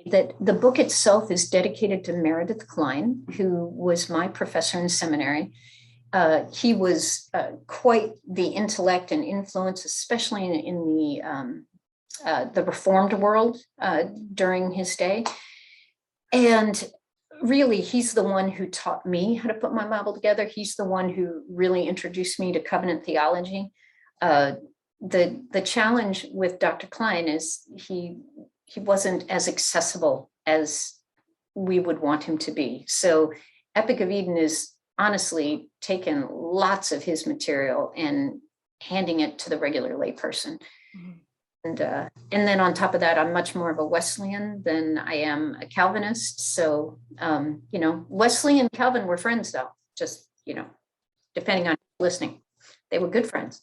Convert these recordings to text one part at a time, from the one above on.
that the book itself is dedicated to Meredith Kline, who was my professor in seminary. He was quite the intellect and influence, especially in the Reformed world during his day. And really, he's the one who taught me how to put my Bible together. He's the one who really introduced me to covenant theology. The challenge with Dr. Kline is he wasn't as accessible as we would want him to be. So Epic of Eden is honestly taken lots of his material and handing it to the regular layperson. Mm-hmm. And then on top of that, I'm much more of a Wesleyan than I am a Calvinist. So, Wesley and Calvin were friends, though, just, depending on listening. They were good friends.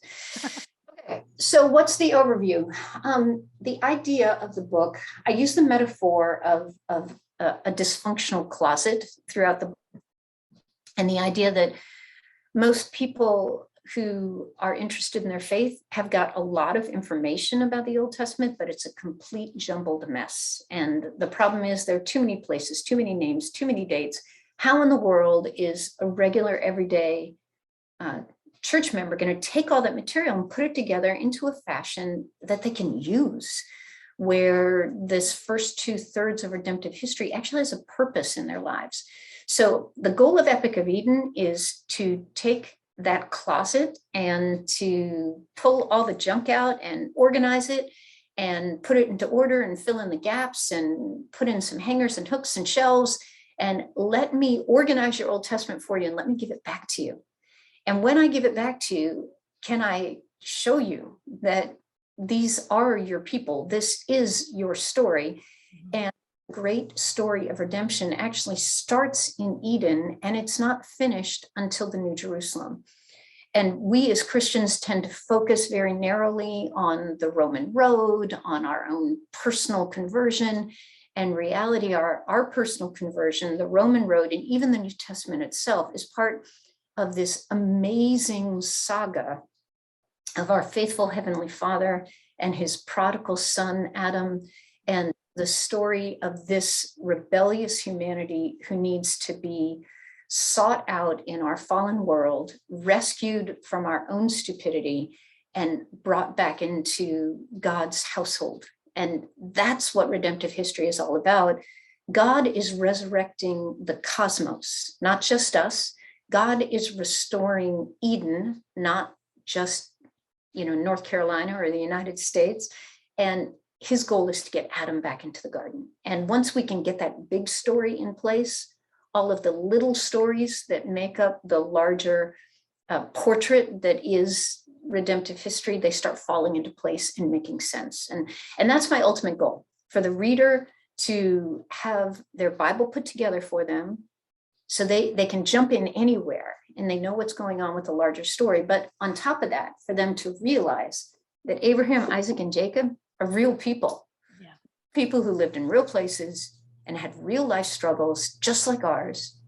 Okay, so what's the overview? The idea of the book, I use the metaphor of a dysfunctional closet throughout the book. And the idea that most people who are interested in their faith have got a lot of information about the Old Testament, but it's a complete jumbled mess. And the problem is there are too many places, too many names, too many dates. How in the world is a regular, everyday church member going to take all that material and put it together into a fashion that they can use, where this first 2/3 of redemptive history actually has a purpose in their lives? So the goal of Epic of Eden is to take that closet and to pull all the junk out and organize it and put it into order and fill in the gaps and put in some hangers and hooks and shelves, and let me organize your Old Testament for you and let me give it back to you. And when I give it back to you, can I show you that these are your people? This is your story. And the great story of redemption actually starts in Eden, and it's not finished until the New Jerusalem. And we as Christians tend to focus very narrowly on the Roman road, on our own personal conversion. And reality, our personal conversion, the Roman road, and even the New Testament itself is part of this amazing saga of our faithful Heavenly Father and his prodigal son, Adam, and the story of this rebellious humanity who needs to be sought out in our fallen world, rescued from our own stupidity, and brought back into God's household. And that's what redemptive history is all about. God is resurrecting the cosmos, not just us. God is restoring Eden, not just, North Carolina or the United States. And his goal is to get Adam back into the garden. And once we can get that big story in place, all of the little stories that make up the larger portrait that is redemptive history, they start falling into place and making sense. And that's my ultimate goal, for the reader to have their Bible put together for them so they can jump in anywhere and they know what's going on with the larger story. But on top of that, for them to realize that Abraham, Isaac, and Jacob are real people, people who lived in real places and had real life struggles just like ours.